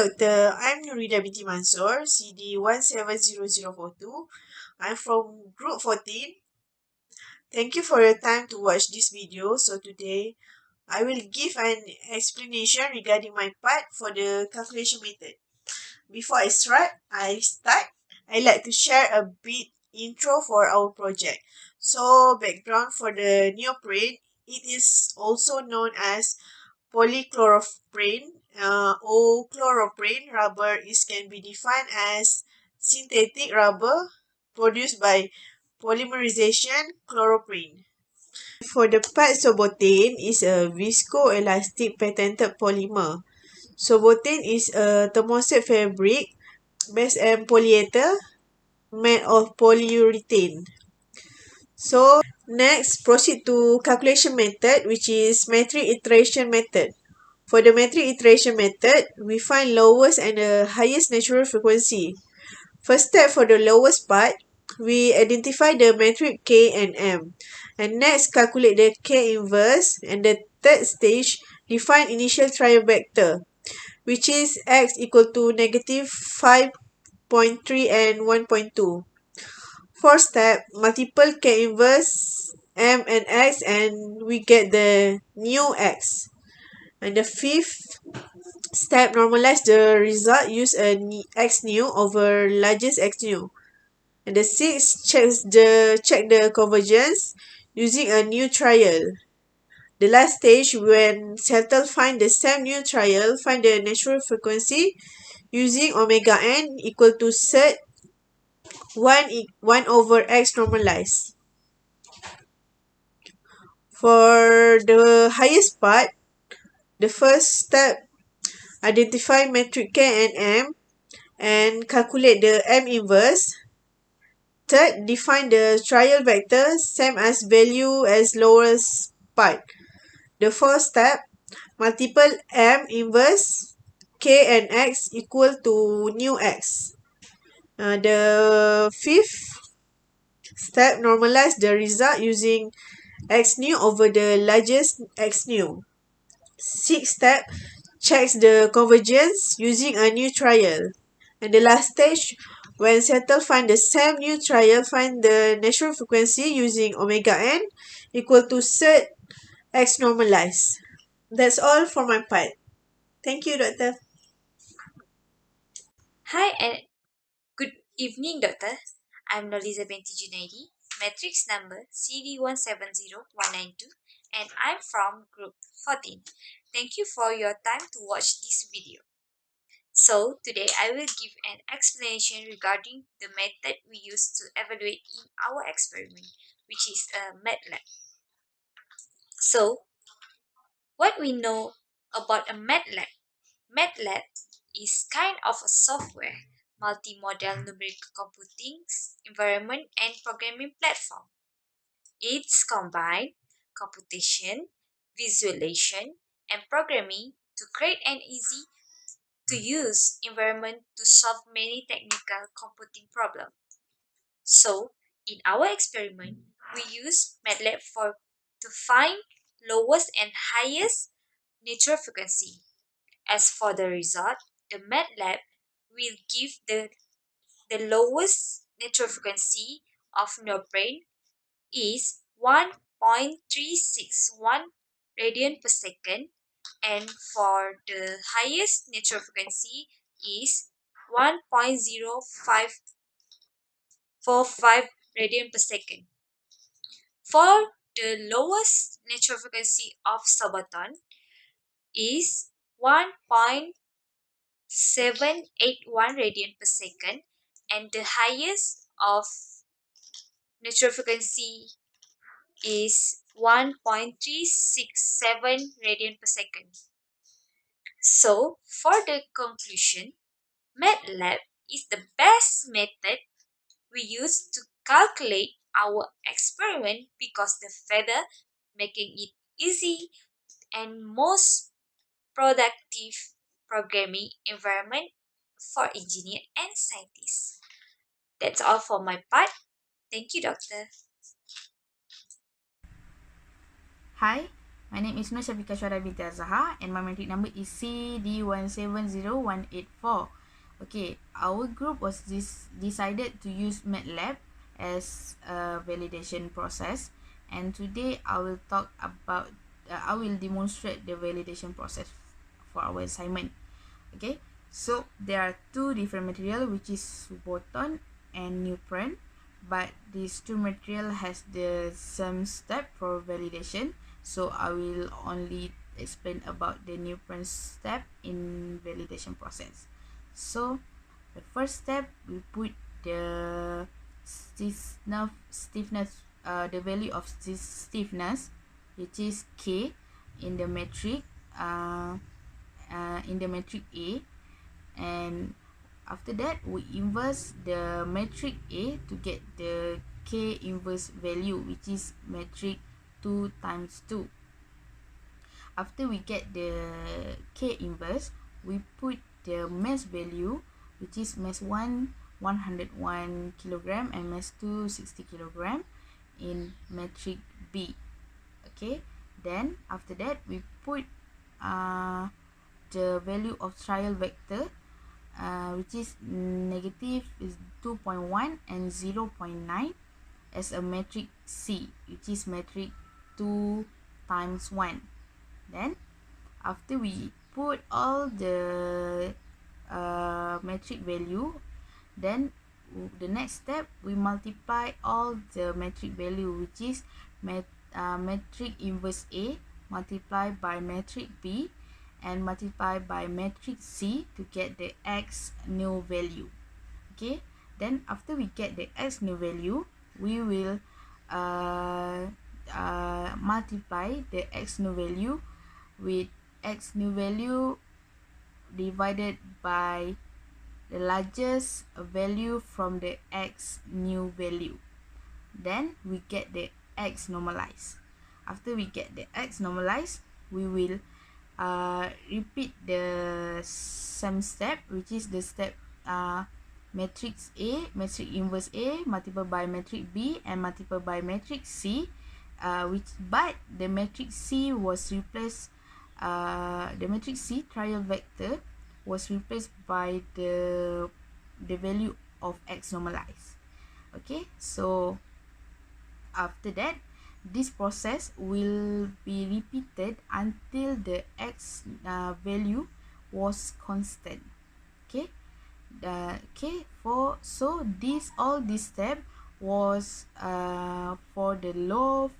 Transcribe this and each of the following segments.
Doctor. I'm Nurida binti Mansur, CD 170042. I'm from Group 14. Thank you for your time to watch this video. So today, I will give an explanation regarding my part for the calculation method. Before I start, I'd like to share a bit intro for our project. So background for the neoprene, it is also known as polychloroprene or chloroprene rubber is can be defined as synthetic rubber produced by polymerization chloroprene. For the part sorbothane is a viscoelastic patented polymer. Sorbothane is a thermoset fabric based on polyether made of polyurethane. So next proceed to calculation method, which is metric iteration method. For the metric iteration method, we find lowest and the highest natural frequency. First step for the lowest part, we identify the metric K and M. And next, calculate the K inverse. And the third stage, define initial trial vector, which is x equal to negative 5.3 and 1.2. Fourth step, multiple K inverse M and X and we get the new X. And the fifth step, normalize the result, use a X new over largest X new. And the sixth, check the convergence using a new trial. The last stage, when settle find the same new trial, find the natural frequency using omega n equal to set 1 over x normalized. For the highest part, the first step, identify metric K and M and calculate the M inverse. Third, define the trial vector, same as value as lowest part. The fourth step, multiple M inverse K and X equal to new X. The fifth step, normalize the result using X new over the largest X new. Sixth step, checks the convergence using a new trial. And the last stage, when settle find the same new trial, find the natural frequency using omega n equal to set x normalized. That's all for my part. Thank you, Doctor. Hi and good evening, Doctor. I'm Noliza Binti Junaidi, matrix number CD170192, and I'm from Group 14. Thank you for your time to watch this video. So, today I will give an explanation regarding the method we use to evaluate in our experiment, which is a Matlab. So, what we know about a Matlab? Matlab is kind of a software, multimodal numerical computing environment and programming platform. It's combined computation, visualization, and programming to create an easy to use environment to solve many technical computing problems. So, in our experiment, we use Matlab for to find lowest and highest natural frequency. As for the result, the MATLAB will give the lowest natural frequency of neoprene is 1.361 radian per second, and for the highest natural frequency is 1.0545 radian per second. For the lowest natural frequency of Sorbothane is 1.781 radian per second, and the highest of natural frequency is 1.367 radian per second. So, for the conclusion, MATLAB is the best method we use to calculate our experiment because the feather making it easy and most productive programming environment for engineer and scientists. That's all for my part. Thank you, Doctor. Hi, My name is Nur Syafiqah Syara binti Azhar and my metric number is CD170184. Okay, our group was decided to use Matlab as a validation process, and today I will talk about I will demonstrate the validation process for our assignment. Okay, so there are two different material, which is Sorbothane and Neoprene, but these two material has the same step for validation, so I will only explain about the Neoprene step in validation process. So the first step, we put the stiffness, the value of this stiffness, which is K, in the metric uh, A, and after that we inverse the metric A to get the K inverse value, which is metric 2 times 2. After we get the K inverse, we put the mass value, which is mass 1 101 kilogram and mass 2 60 kilogram in metric B. Okay, then after that we put the value of trial vector, which is negative is 2.1 and 0.9 as a metric C, which is metric 2 times 1. Then after we put all the metric value, then the next step, we multiply all the metric value, which is metric inverse A multiplied by metric B and multiply by metric C to get the X new value. Okay, then after we get the X new value, we will multiply the X new value with X new value divided by the largest value from the X new value. Then we get the X normalized. After we get the X normalized, we will repeat the same step, which is the step matrix A, matrix inverse A multiplied by matrix B and multiplied by matrix C, but the matrix C was replaced, the matrix C trial vector was replaced by the value of X normalized. Okay, so after that, this process will be repeated until the X value was constant. Okay, so all this step was for the low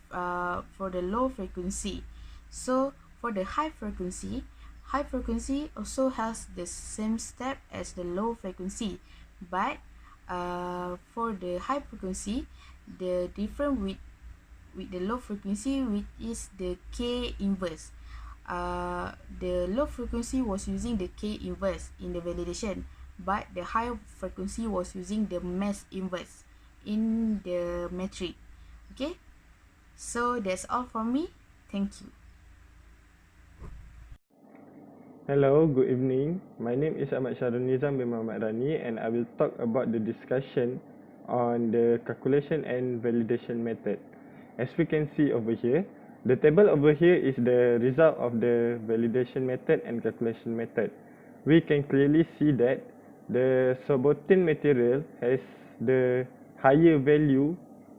frequency. So for the high frequency also has the same step as the low frequency, but for the high frequency, the difference with the low frequency, which is the K inverse. The low frequency was using the K inverse in the validation, but the high frequency was using the mass inverse in the metric. Okay, so that's all from me. Thank you. Hello, good evening. My name is Ahmad Syarul Nizam bin Muhammad Rani, and I will talk about the discussion on the calculation and validation method. As we can see over here, the table over here is the result of the validation method and calculation method. We can clearly see that the Sorbothane material has the higher value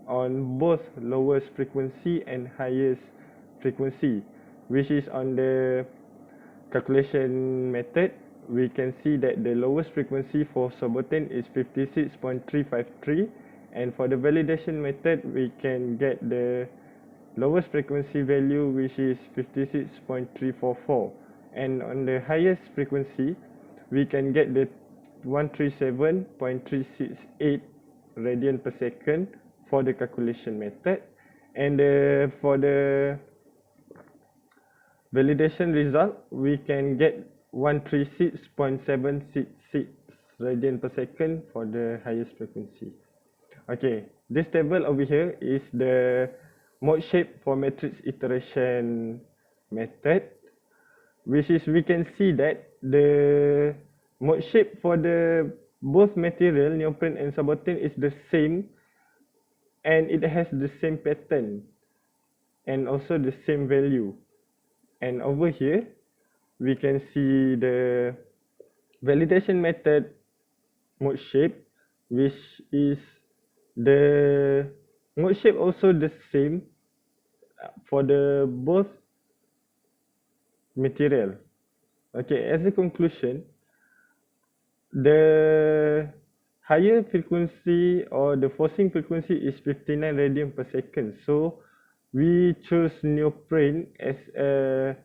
on both lowest frequency and highest frequency, which is on the calculation method. We can see that the lowest frequency for Sorbothane is 56.353, and for the validation method we can get the lowest frequency value, which is 56.344, and on the highest frequency we can get the 137.368 radian per second for the calculation method, and for the validation result, we can get 136.766 radian per second for the highest frequency. Okay, this table over here is the mode shape for matrix iteration method, which is we can see that the mode shape for the both material, neoprene and Sorbothane, is the same, and it has the same pattern and also the same value. And over here, we can see the validation method mode shape, which is the mode shape also the same for the both material. Okay, as a conclusion, the higher frequency or the forcing frequency is 59 radian per second. So we choose neoprene as a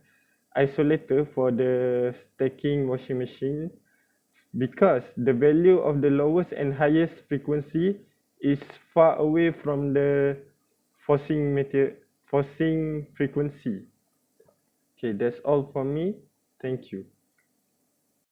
isolator for the stacking washing machine because the value of the lowest and highest frequency is far away from the forcing frequency. Okay, that's all for me. Thank you.